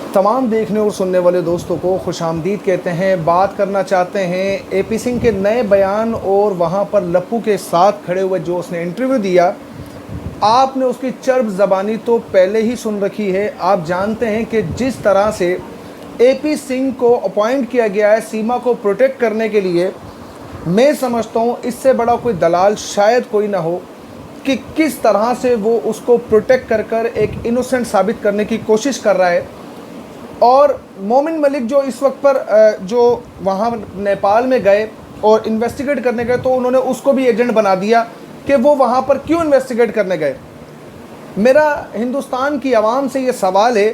तमाम देखने और सुनने वाले दोस्तों को खुशामदीद कहते हैं। बात करना चाहते हैं एपी सिंह के नए बयान और वहाँ पर लप्पू के साथ खड़े हुए जो उसने इंटरव्यू दिया। आपने उसकी चर्ब ज़बानी तो पहले ही सुन रखी है। आप जानते हैं कि जिस तरह से एपी सिंह को अपॉइंट किया गया है सीमा को प्रोटेक्ट करने के लिए, मैं समझता हूँ इससे बड़ा कोई दलाल शायद कोई ना हो कि किस तरह से वो उसको प्रोटेक्ट कर एक इनोसेंट साबित करने की कोशिश कर रहा है। और मोमिन मलिक जो इस वक्त पर जो वहाँ नेपाल में गए और इन्वेस्टिगेट करने गए, तो उन्होंने उसको भी एजेंट बना दिया कि वो वहाँ पर क्यों इन्वेस्टिगेट करने गए। मेरा हिंदुस्तान की आवाम से ये सवाल है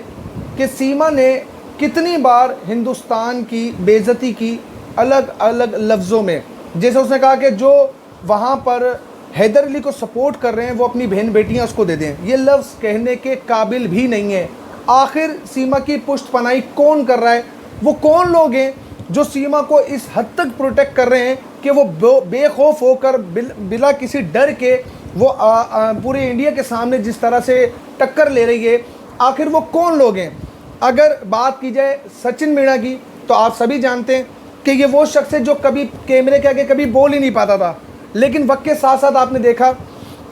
कि सीमा ने कितनी बार हिंदुस्तान की बेइज्जती की अलग अलग लफ्ज़ों में। जैसे उसने कहा कि जो वहाँ पर हैदर अली को सपोर्ट कर रहे हैं वो अपनी बहन बेटियाँ उसको दे दें। ये लफ्ज़ कहने के काबिल भी नहीं है। आखिर सीमा की पुष्ट पनाही कौन कर रहा है? वो कौन लोग हैं जो सीमा को इस हद तक प्रोटेक्ट कर रहे हैं कि वो बेखौफ होकर बिला किसी डर के वो पूरे इंडिया के सामने जिस तरह से टक्कर ले रही है? आखिर वो कौन लोग हैं? अगर बात की जाए सचिन मीणा की, तो आप सभी जानते हैं कि ये वो शख्स है जो कभी कैमरे के आगे कभी बोल ही नहीं पाता था, लेकिन वक्त के साथ साथ आपने देखा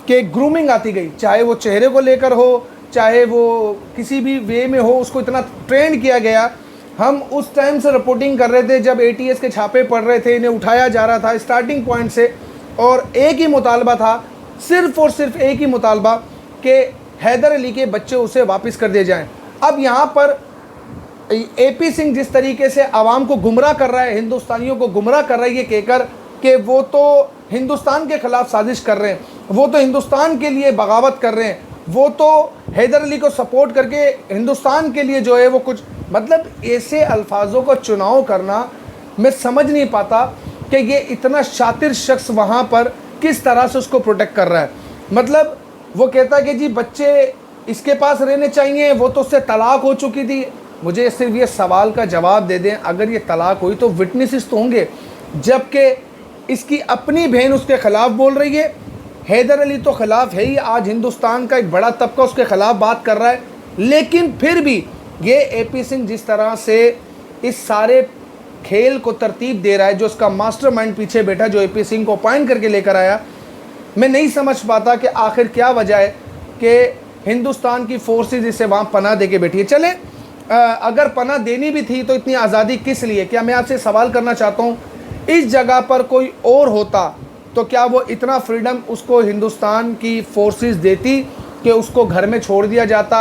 कि ग्रूमिंग आती गई, चाहे वो चेहरे को लेकर हो, चाहे वो किसी भी वे में हो, उसको इतना ट्रेंड किया गया। हम उस टाइम से रिपोर्टिंग कर रहे थे जब एटीएस के छापे पड़ रहे थे, इन्हें उठाया जा रहा था स्टार्टिंग पॉइंट से, और एक ही मुतालबा था, सिर्फ़ और सिर्फ एक ही मुतालबा कि हैदर अली के बच्चे उसे वापस कर दिए जाएं। अब यहाँ पर एपी सिंह जिस तरीके से आवाम को गुमराह कर रहा है, हिंदुस्तानियों को गुमराह कर रहा है ये कहकर कि वो तो हिंदुस्तान के ख़िलाफ़ साजिश कर रहे हैं, वो तो हिंदुस्तान के लिए बगावत कर रहे हैं, वो तो हैदर अली को सपोर्ट करके हिंदुस्तान के लिए जो है वो कुछ, मतलब ऐसे अल्फाजों का चुनाव करना मैं समझ नहीं पाता कि ये इतना शातिर शख्स वहाँ पर किस तरह से उसको प्रोटेक्ट कर रहा है। मतलब वो कहता है कि जी बच्चे इसके पास रहने चाहिए, वो तो उससे तलाक हो चुकी थी। मुझे सिर्फ ये सवाल का जवाब दे दें, अगर ये तलाक हुई तो विटनेसेस तो होंगे, जबकि इसकी अपनी बहन उसके ख़िलाफ़ बोल रही है। हैदर अली तो ख़िलाफ़ है ही, आज हिंदुस्तान का एक बड़ा तबका उसके ख़िलाफ़ बात कर रहा है, लेकिन फिर भी ये एपी सिंह जिस तरह से इस सारे खेल को तरतीब दे रहा है, जो उसका मास्टरमाइंड पीछे बैठा, जो एपी सिंह को अपॉइंट करके लेकर आया, मैं नहीं समझ पाता कि आखिर क्या वजह है कि हिंदुस्तान की फोर्सेस इसे वहाँ पनाह दे के बैठी है। चले अगर पनाह देनी भी थी तो इतनी आज़ादी किस लिए? क्या मैं आपसे सवाल करना चाहता हूँ, इस जगह पर कोई और होता तो क्या वो इतना फ्रीडम उसको हिंदुस्तान की फोर्सेस देती कि उसको घर में छोड़ दिया जाता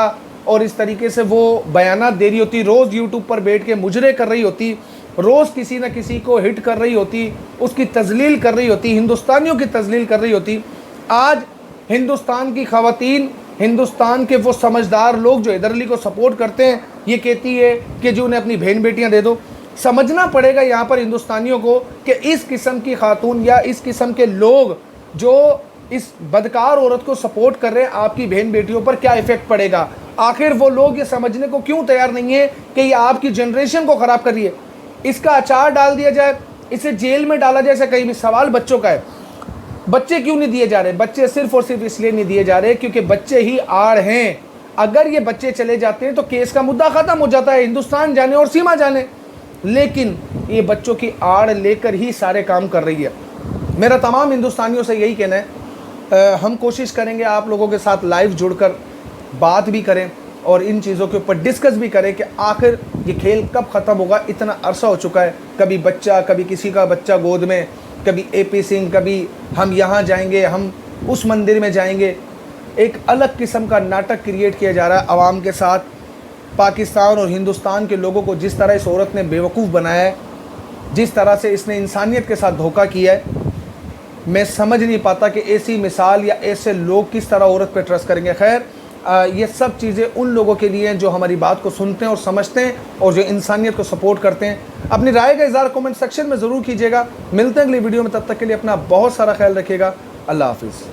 और इस तरीके से वो बयानात दे रही होती, रोज़ यूट्यूब पर बैठ के मुजरे कर रही होती, रोज़ किसी न किसी को हिट कर रही होती, उसकी तजलील कर रही होती, हिंदुस्तानियों की तजलील कर रही होती। आज हिंदुस्तान की ख़वातीन, हिंदुस्तान के वो समझदार लोग जो हैदर अली को सपोर्ट करते हैं, ये कहती है कि जो उन्हें अपनी बहन बेटियाँ दे दो। समझना पड़ेगा यहाँ पर हिंदुस्तानियों को कि इस किस्म की खातून या इस किस्म के लोग जो इस बदकार औरत को सपोर्ट कर रहे हैं, आपकी बहन बेटियों पर क्या इफ़ेक्ट पड़ेगा। आखिर वो लोग ये समझने को क्यों तैयार नहीं है कि ये आपकी जनरेशन को ख़राब कर रही है। इसका अचार डाल दिया जाए, इसे जेल में डाला जाए, ऐसा कहीं भी। सवाल बच्चों का है, बच्चे क्यों नहीं दिए जा रहे? बच्चे सिर्फ और सिर्फ इसलिए नहीं दिए जा रहे क्योंकि बच्चे ही आड़ हैं। अगर ये बच्चे चले जाते हैं तो केस का मुद्दा ख़त्म हो जाता है, हिंदुस्तान जाने और सीमा जाने, लेकिन ये बच्चों की आड़ लेकर ही सारे काम कर रही है। मेरा तमाम हिंदुस्तानियों से यही कहना है, हम कोशिश करेंगे आप लोगों के साथ लाइव जुड़कर बात भी करें और इन चीज़ों के ऊपर डिस्कस भी करें कि आखिर ये खेल कब ख़त्म होगा। इतना अरसा हो चुका है, कभी बच्चा, कभी किसी का बच्चा गोद में, कभी एपी सिंह, कभी हम यहाँ जाएंगे, हम उस मंदिर में जाएंगे। एक अलग किस्म का नाटक क्रिएट किया जा रहा है आवाम के साथ। पाकिस्तान और हिंदुस्तान के लोगों को जिस तरह इस औरत ने बेवकूफ़ बनाया है, जिस तरह से इसने इंसानियत के साथ धोखा किया है, मैं समझ नहीं पाता कि ऐसी मिसाल या ऐसे लोग किस तरह औरत पे ट्रस्ट करेंगे। खैर, ये सब चीज़ें उन लोगों के लिए हैं जो हमारी बात को सुनते हैं और समझते हैं और जो इंसानियत को सपोर्ट करते हैं। अपनी राय का इज़हार कमेंट सेक्शन में ज़रूर कीजिएगा। मिलते हैं अगली वीडियो में, तब तक के लिए अपना बहुत सारा ख्याल रखिएगा। अल्लाह हाफिज़।